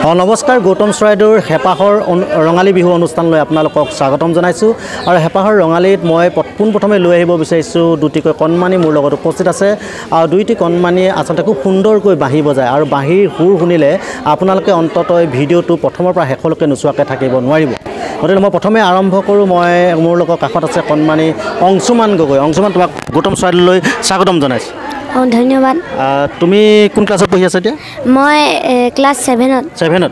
নমস্কাৰ গৌতম চৰাইদেউৰ হেপাহৰ ৰঙালী বিহু অনুষ্ঠানলৈ আপোনালোকক স্বাগতম জনাইছোঁ আৰু হেপাহৰ ৰঙালীত মই পোনপ্ৰথমে লৈ আহিব বিচাৰিছোঁ দুটিকৈ কণমানি মোৰ লগত উপস্থিত আছে আৰু দুইটি কণমানি আচলতে খুব সুন্দৰকৈ বাঁহী বজায় আৰু বাঁহীৰ সুৰ শুনিলে আপোনালোকে অন্ততঃ ভিডিঅ'টো প্ৰথমৰ পৰা শেষলৈকে নোচোৱাকৈ থাকিব নোৱাৰিব। গতিকে মই প্ৰথমে আৰম্ভ কৰোঁ। মই মোৰ লগত কাষত আছে কণমানি অংশুমান গগৈ। অংশুমান, তোমাক গৌতম চৰাইদেউলৈ স্বাগতম জনাইছোঁ। ধন্যবাদ। তুমি কোন ক্লাছত পঢ়ি আছা এতিয়া? মই ক্লাছ 7ত। 7ত?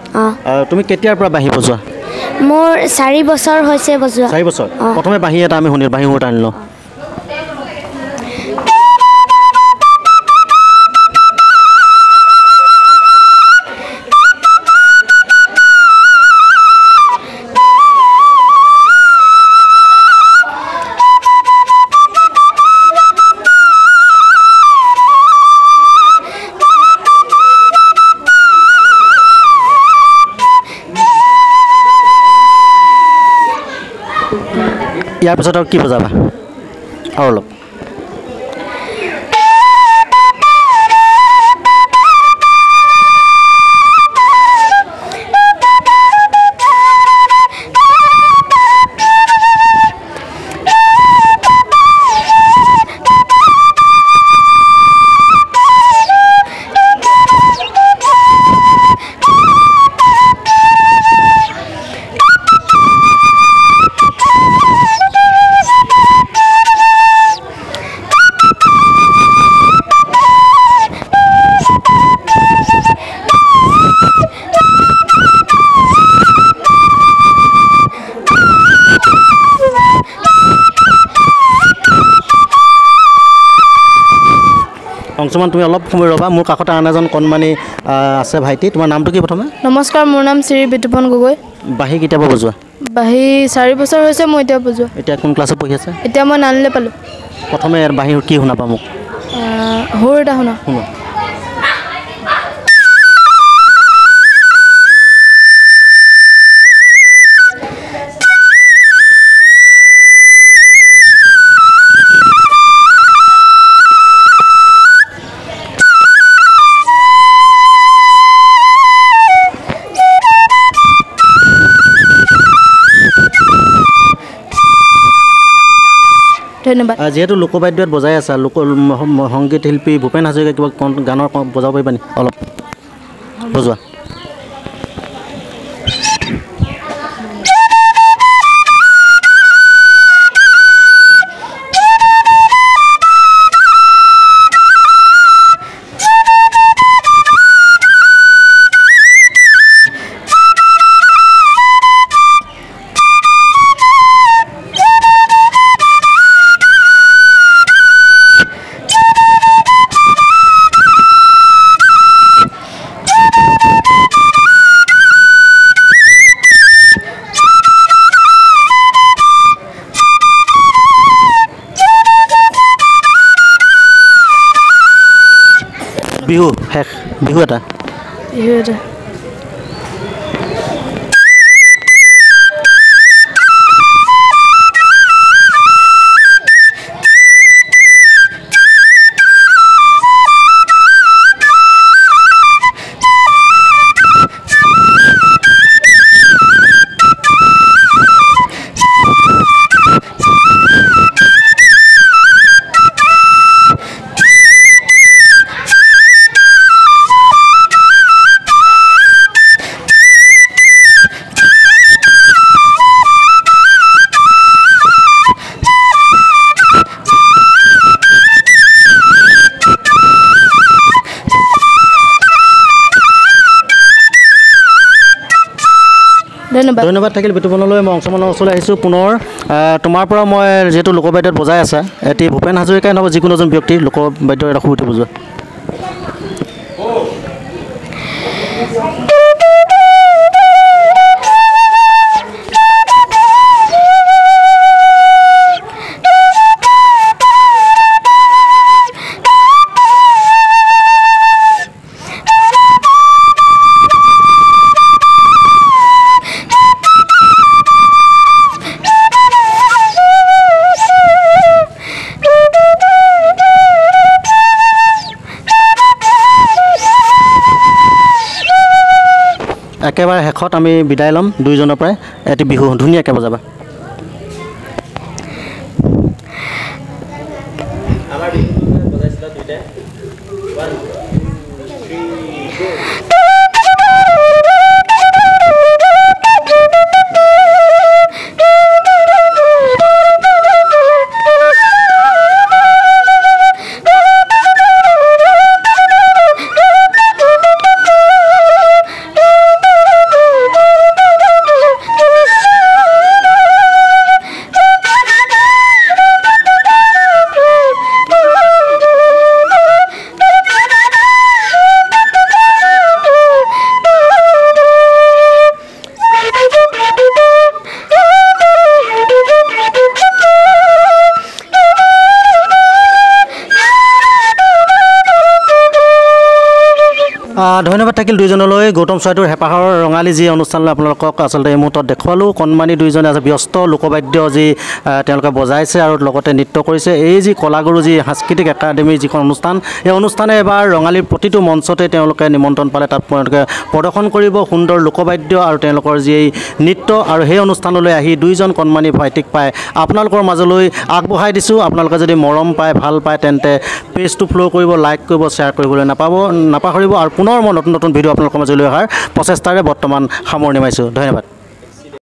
তুমি কেতিয়াৰ পৰা বাঁহী বজোৱা? মোৰ 4 বছৰ হৈছে বজোৱা। 4 বছৰ? প্ৰথমে বাঁহী এটা আমি শুনি বাঁহী সুৰ আনি লওঁ। ইয়াৰ পিছত আৰু কি বজাবা? আৰু অলপ অংশুমান, তুমি অলপ সময় ৰ'বা। মোৰ কাষতে আন এজন কণমানি আছে ভাইটি। তোমাৰ নামটো কি প্ৰথমে? নমস্কাৰ, মোৰ নাম শ্ৰী বিতুপন গগৈ। বাঁহী কেতিয়া পৰা বজোৱা? বাঁহী 4 বছৰ হৈছে মই এতিয়া বজোৱা। এতিয়া কোন ক্লাছত পঢ়ি আছে? এতিয়া মই নানিলে পালোঁ। প্ৰথমে বাঁহীৰ কি শুনাবা মোক? সুৰ এটা শুনা। শুনা। ধন্যবাদ। যিহেতু লোকবাদ্যত বজাই আছা, সংগীত শিল্পী ভূপেন হাজৰিকা কিবা গানৰ বজাব পাৰিবা নেকি? অলপ বজোৱা। বিহু শেষ। বিহু এটা ধন্যবাদ থাকিল বিতুপনলৈ। মই অংশমানৰ ওচৰলৈ আহিছোঁ পুনৰ। তোমাৰ পৰা মই যিহেতু লোকবাদ্যত বজাই আছা, এটি ভূপেন হাজৰিকাই নহ'ব যিকোনো এজন ব্যক্তি লোকবাদ্যৰ এটা সুৰটি বজোৱা। একেবাৰে শেষত আমি বিদায় ল'ম দুইজনৰ পৰাই এটি বিহু ধুনীয়াকৈ বজাবা আমাৰ বিহু বজাইছিলা দুইটাই 1 ধন্যবাদ থাকিল দুইজনলৈ গৌতম চৰাইদেউৰ হেপাহৰ ৰঙালী যি অনুষ্ঠানলৈ আপোনালোকক আচলতে এই মুহূৰ্তত দেখুৱালোঁ কণমানি দুইজনে আছে ব্যস্ত লোকবাদ্য যি তেওঁলোকে বজাইছে আৰু লগতে নৃত্য কৰিছে এই যি কলাগুৰু যি সাংস্কৃতিক একাডেমীৰ যিখন অনুষ্ঠান এই অনুষ্ঠানে এবাৰ ৰঙালীৰ প্ৰতিটো মঞ্চতে তেওঁলোকে নিমন্ত্ৰণ পালে তাত তেওঁলোকে প্ৰদৰ্শন কৰিব সুন্দৰ লোকবাদ্য আৰু তেওঁলোকৰ যি নৃত্য আৰু সেই অনুষ্ঠানলৈ আহি দুইজন কণমানি ভাইটিক পাই আপোনালোকৰ মাজলৈ আগবঢ়াই দিছোঁ আপোনালোকে যদি মৰম পায় ভাল পায় তেন্তে পেজটো ফ'ল' কৰিব লাইক কৰিব শ্বেয়াৰ কৰিবলৈ নাপাহৰিব আৰু পুনৰ মই নতুন নতুন ভিডিঅ' আপোনালোকৰ মাজলৈ অহাৰ প্ৰচেষ্টাৰে বৰ্তমান সামৰণি মাৰিছোঁ ধন্যবাদ